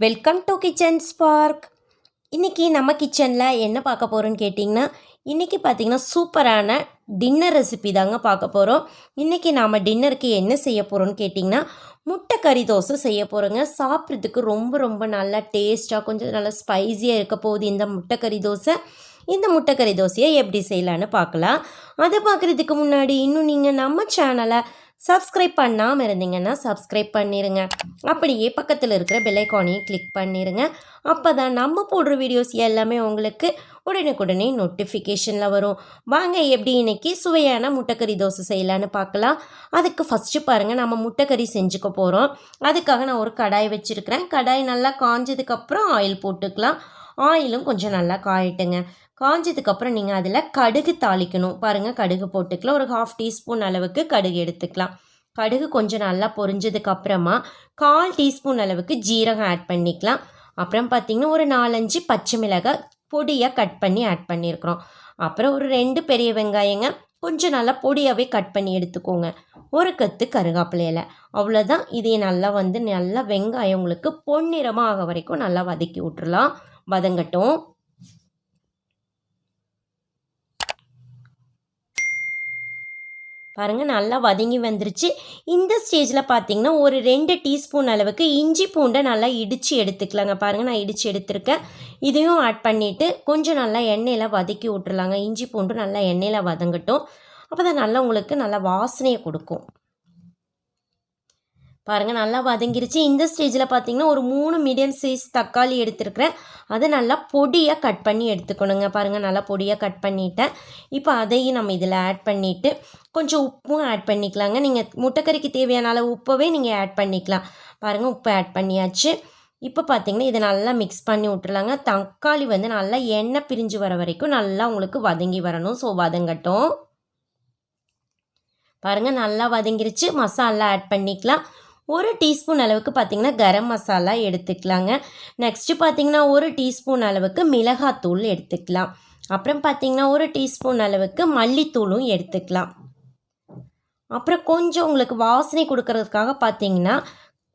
Welcome to kitchen spark. இன்றைக்கி நம்ம கிச்சனில் என்ன பார்க்க போகிறோன்னு கேட்டிங்கன்னா, இன்றைக்கி பார்த்திங்கன்னா சூப்பரான டின்னர் ரெசிபி தாங்க பார்க்க போகிறோம். இன்றைக்கி நாம் டின்னருக்கு என்ன செய்ய போகிறோன்னு கேட்டிங்கன்னா, முட்டை கறி தோசை செய்ய போகிறோங்க. சாப்பிட்றதுக்கு ரொம்ப ரொம்ப நல்லா டேஸ்ட்டாக கொஞ்சம் நல்லா ஸ்பைஸியாக இருக்க போகுது இந்த முட்டைக்கறி தோசை. இந்த முட்டைக்கறி தோசையை எப்படி செய்யலான்னு பார்க்கலாம். அதை பார்க்குறதுக்கு முன்னாடி இன்னும் நீங்கள் நம்ம சேனலை சப்ஸ்கிரைப் பண்ணாமல் இருந்தீங்கன்னா சப்ஸ்கிரைப் பண்ணிடுங்க. அப்படியே பக்கத்தில் இருக்கிற பெல்லைக்கானையும் கிளிக் பண்ணிடுங்க. அப்போ தான் நம்ம போடுற வீடியோஸ் எல்லாமே உங்களுக்கு உடனுக்குடனே நோட்டிஃபிகேஷனில் வரும். வாங்க எப்படி இன்றைக்கி சுவையான முட்டைக்கறி தோசை செய்யலான்னு பார்க்கலாம். அதுக்கு ஃபஸ்ட்டு பாருங்கள், நம்ம முட்டைக்கறி செஞ்சுக்க போகிறோம். அதுக்காக நான் ஒரு கடாய் வச்சுருக்கிறேன். கடாய் நல்லா காஞ்சதுக்கப்புறம் ஆயில் போட்டுக்கலாம். ஆயிலும் கொஞ்சம் நல்லா காயட்டுங்க. காஞ்சதுக்கப்புறம் நீங்கள் அதில் கடுகு தாளிக்கணும். பாருங்கள், கடுகு போட்டுக்கலாம். ஒரு 1/2 டீஸ்பூன் அளவுக்கு கடுகு எடுத்துக்கலாம். கடுகு கொஞ்சம் நல்லா பொரிஞ்சதுக்கப்புறமா 1/4 டீஸ்பூன் அளவுக்கு ஜீரகம் ஆட் பண்ணிக்கலாம். அப்புறம் பார்த்திங்கன்னா ஒரு 4-5 பச்சை மிளகாய் பொடியாக கட் பண்ணி ஆட் பண்ணியிருக்கிறோம். அப்புறம் ஒரு 2 பெரிய வெங்காயங்க கொஞ்சம் நல்லா பொடியாகவே கட் பண்ணி எடுத்துக்கோங்க. ஒரு கத்து கருவேப்பிலை இலை, அவ்வளோதான். இதை நல்லா வெங்காயம் உங்களுக்கு பொன்னிறமாக ஆக வரைக்கும் நல்லா வதக்கி விட்டுறலாம். வதங்கட்டும். பாருங்கள், நல்லா வதங்கி வந்துருச்சு. இந்த ஸ்டேஜில் பார்த்தீங்கன்னா ஒரு 2 டீஸ்பூன் அளவுக்கு இஞ்சி பூண்டை நல்லா இடித்து எடுத்துக்கலாங்க. பாருங்கள், நான் இடித்து எடுத்துருக்கேன். இதையும் ஆட் பண்ணிவிட்டு கொஞ்சம் நல்லா எண்ணெயில் வதக்கி விட்டுருலாங்க. இஞ்சி பூண்டு நல்லா எண்ணெயில் வதங்கட்டும். அப்போ தான் நல்லா உங்களுக்கு நல்லா வாசனையை கொடுக்கும். பாருங்கள், நல்லா வதங்கிருச்சு. இந்த ஸ்டேஜில் பார்த்தீங்கன்னா ஒரு 3 மீடியம் சைஸ் தக்காளி எடுத்துருக்கிறேன். அதை நல்லா பொடியாக கட் பண்ணி எடுத்துக்கணுங்க. பாருங்கள், நல்லா பொடியாக கட் பண்ணிட்டேன். இப்போ அதையும் நம்ம இதில் ஆட் பண்ணிவிட்டு கொஞ்சம் உப்பும் ஆட் பண்ணிக்கலாங்க. நீங்கள் முட்டைக்கறிக்கு தேவையான அளவு உப்பவே நீங்கள் ஆட் பண்ணிக்கலாம். பாருங்கள், உப்பு ஆட் பண்ணியாச்சு. இப்போ பார்த்தீங்கன்னா இதை நல்லா மிக்ஸ் பண்ணி விட்டுருலாங்க. தக்காளி நல்லா எண்ணெய் பிரிஞ்சு வர வரைக்கும் நல்லா உங்களுக்கு வதங்கி வரணும். ஸோ வதங்கட்டும். பாருங்கள், நல்லா வதங்கிருச்சு. மசாலா ஆட் பண்ணிக்கலாம். ஒரு டீஸ்பூன் அளவுக்கு பார்த்திங்கன்னா கரம் மசாலா எடுத்துக்கலாங்க. நெக்ஸ்ட்டு பார்த்திங்கன்னா ஒரு டீஸ்பூன் அளவுக்கு மிளகாத்தூள் எடுத்துக்கலாம். அப்புறம் பார்த்திங்கன்னா ஒரு டீஸ்பூன் அளவுக்கு மல்லித்தூளும் எடுத்துக்கலாம். அப்புறம் கொஞ்சம் உங்களுக்கு வாசனை கொடுக்கறதுக்காக பார்த்திங்கன்னா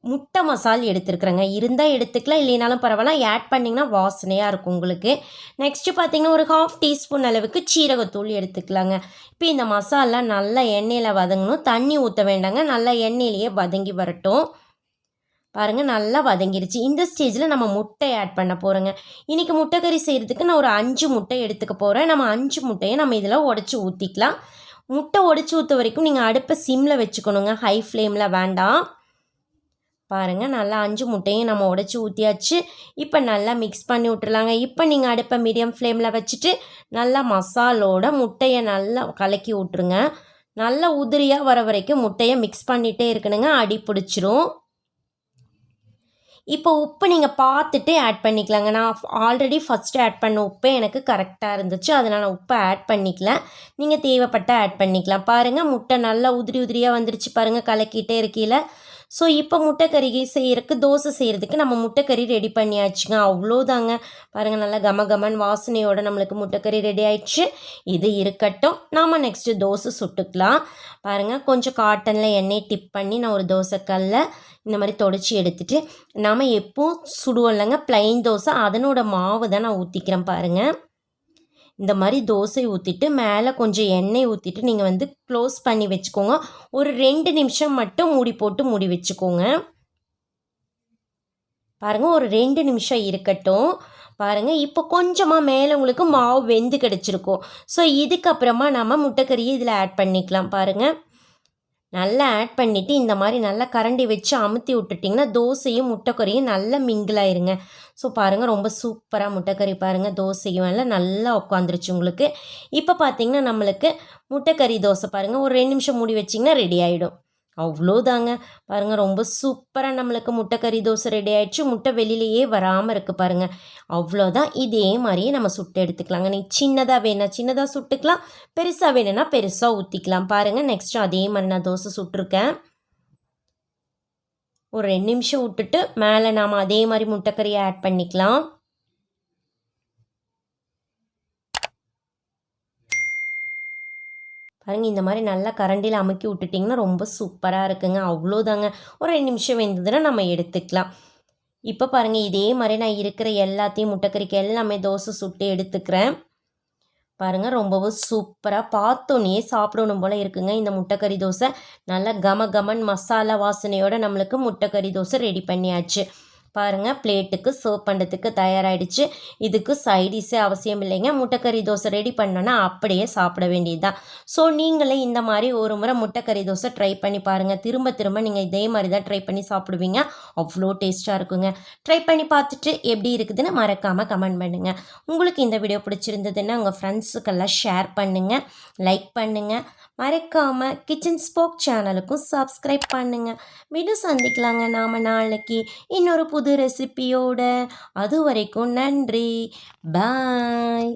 முட்டை மசால் எடுத்துருக்குறேங்க. இருந்தால் எடுத்துக்கலாம், இல்லைனாலும் பரவாயில்ல. ஆட் பண்ணிங்கன்னா வாசனையாக இருக்கும் உங்களுக்கு. நெக்ஸ்ட்டு பார்த்திங்கன்னா ஒரு 1/2 டீஸ்பூன் அளவுக்கு சீரகத்தூள் எடுத்துக்கலாங்க. இப்போ இந்த மசாலா நல்லா எண்ணெயில் வதங்கணும். தண்ணி ஊற்ற வேண்டாங்க, நல்லா எண்ணெயிலேயே வதங்கி வரட்டும். பாருங்கள், நல்லா வதங்கிருச்சு. இந்த ஸ்டேஜில் நம்ம முட்டை ஆட் பண்ண போகிறோங்க. இன்றைக்கி முட்டைக்கறி செய்கிறதுக்கு நான் ஒரு 5 முட்டை எடுத்துக்க போகிறேன். நம்ம 5 முட்டையை நம்ம இதில் உடச்சி ஊற்றிக்கலாம். முட்டை உடச்சி ஊற்ற வரைக்கும் நீங்கள் அடுப்பை சிம்மில் வச்சுக்கணுங்க, ஹை ஃப்ளேமில் வேண்டாம். பாருங்கள், நல்லா 5 முட்டையும் நம்ம உடச்சி ஊற்றியாச்சு. இப்போ நல்லா மிக்ஸ் பண்ணி விட்டுருலாங்க. இப்போ நீங்கள் அடுப்பை மீடியம் ஃப்ளேமில் வச்சுட்டு நல்லா மசாலோட முட்டையை நல்லா கலக்கி விட்ருங்க. நல்லா உதிரியாக வர வரைக்கும் முட்டையை மிக்ஸ் பண்ணிகிட்டே இருக்கணுங்க, அடி பிடிச்சிரும். இப்போ உப்பு நீங்கள் பார்த்துட்டு ஆட் பண்ணிக்கலாங்க. நான் ஆல்ரெடி ஃபஸ்ட்டு ஆட் பண்ண உப்பே எனக்கு கரெக்டாக இருந்துச்சு, அதனால் நான் உப்பை ஆட் பண்ணிக்கல. நீங்கள் தேவைப்பட்டால் ஆட் பண்ணிக்கலாம். பாருங்கள், முட்டை நல்லா உதிரி உதிரியாக வந்துருச்சு. பாருங்கள், கலக்கிட்டே இருக்கையில். ஸோ இப்போ முட்டைக்கறி செய்கிறதுக்கு தோசை செய்கிறதுக்கு நம்ம முட்டைக்கறி ரெடி பண்ணியாச்சுங்க. அவ்வளோதாங்க. பாருங்கள், நல்லா கமகமன் வாசனையோடு நம்மளுக்கு முட்டைக்கறி ரெடி ஆயிடுச்சு. இது இருக்கட்டும், நாம் நெக்ஸ்ட்டு தோசை சுட்டுக்கலாம். பாருங்கள், கொஞ்சம் காட்டனில் எண்ணெய் டிப் பண்ணி நான் ஒரு தோசைக்கல்ல இந்த மாதிரி தொடச்சி எடுத்துகிட்டு நாம் எப்போவும் சுடுவோம் இல்லைங்க ப்ளைன் தோசை, அதனோட மாவு தான் நான் ஊற்றிக்கிறேன். பாருங்கள், இந்த மாதிரி தோசை ஊற்றிட்டு மேலே கொஞ்சம் எண்ணெய் ஊற்றிட்டு நீங்கள் க்ளோஸ் பண்ணி வச்சுக்கோங்க. ஒரு 2 நிமிஷம் மட்டும் மூடி போட்டு மூடி வச்சுக்கோங்க. பாருங்கள், ஒரு 2 நிமிஷம் இருக்கட்டும். பாருங்கள், இப்போ கொஞ்சமாக மேலே உங்களுக்கு மாவு வெந்து கிடச்சிருக்கும். ஸோ இதுக்கப்புறமா நம்ம முட்டைக்கறியை இதில் ஆட் பண்ணிக்கலாம். பாருங்கள், நல்லா ஆட் பண்ணிவிட்டு இந்த மாதிரி நல்லா கரண்டி வச்சு அமுத்தி விட்டுட்டிங்கன்னா தோசையும் முட்டைக்கறியும் நல்லா மிங்கிளாயிருங்க. ஸோ பாருங்கள், ரொம்ப சூப்பராக முட்டைக்கறி பாருங்கள் தோசையும் எல்லாம் நல்லா உட்காந்துருச்சு உங்களுக்கு. இப்போ பார்த்திங்கன்னா நம்மளுக்கு முட்டைக்கறி தோசை பாருங்கள் ஒரு 2 நிமிஷம் மூடி வச்சிங்கன்னா ரெடி ஆகிடும். அவ்வளோதாங்க. பாருங்கள், ரொம்ப சூப்பராக நம்மளுக்கு முட்டைக்கறி தோசை ரெடி ஆகிடுச்சு. முட்டை வெளியிலேயே வராமல் இருக்குது பாருங்கள். அவ்வளோதான். இதே மாதிரியே நம்ம சுட்டு எடுத்துக்கலாங்க. நீ சின்னதாக வேணா சின்னதாக சுட்டுக்கலாம், பெருசாக வேணும்னா பெருசாக ஊற்றிக்கலாம். பாருங்கள், நெக்ஸ்ட்டு அதே மாதிரி நான் தோசை சுட்டிருக்கேன். ஒரு 2 நிமிஷம் விட்டுட்டு மேலே நாம் அதே மாதிரி முட்டைக்கறியை ஆட் பண்ணிக்கலாம். பாருங்கள், இந்த மாதிரி நல்லா கரண்டியில் அமுக்கி விட்டுட்டிங்கன்னா ரொம்ப சூப்பராக இருக்குங்க. அவ்வளோதாங்க. ஒரு 2 நிமிஷம் வெந்ததுன்னா நம்ம எடுத்துக்கலாம். இப்போ பாருங்கள், இதே மாதிரி நான் இருக்கிற எல்லாத்தையும் முட்டைக்கறிக்கு எல்லாமே தோசை சுட்டு எடுத்துக்கிறேன். பாருங்கள், ரொம்பவும் சூப்பராக பார்த்தோன்னே சாப்பிடணும் போல் இருக்குங்க இந்த முட்டைக்கறி தோசை. நல்லா கம கமன் மசாலா வாசனையோடு நம்மளுக்கு முட்டைக்கறி தோசை ரெடி பண்ணியாச்சு. பாருங்கள், பிளேட்டுக்கு சர்வ் பண்ணுறதுக்கு தயாராகிடுச்சு. இதுக்கு சைடிஷே அவசியம் இல்லைங்க. முட்டைக்கறி தோசை ரெடி பண்ணோன்னா அப்படியே சாப்பிட வேண்டியது தான். ஸோ நீங்களே இந்த மாதிரி ஒரு முறை முட்டைக்கறி தோசை ட்ரை பண்ணி பாருங்கள். திரும்ப திரும்ப நீங்கள் இதே மாதிரி தான் ட்ரை பண்ணி சாப்பிடுவீங்க. அவ்வளோ டேஸ்ட்டாக இருக்குங்க. ட்ரை பண்ணி பார்த்துட்டு எப்படி இருக்குதுன்னு மறக்காமல் கமெண்ட் பண்ணுங்கள். உங்களுக்கு இந்த வீடியோ பிடிச்சிருந்ததுன்னா உங்கள் ஃப்ரெண்ட்ஸுக்கெல்லாம் ஷேர் பண்ணுங்கள், லைக் பண்ணுங்கள். மறக்காமல் கிச்சன் ஸ்போக் சேனலுக்கும் சப்ஸ்கிரைப் பண்ணுங்கள். வீடியோ சந்திக்கலாங்க நாம் நாளைக்கு இன்னொரு புது ரெசிபியோட. அது வரைக்கும் நன்றி. பாய்.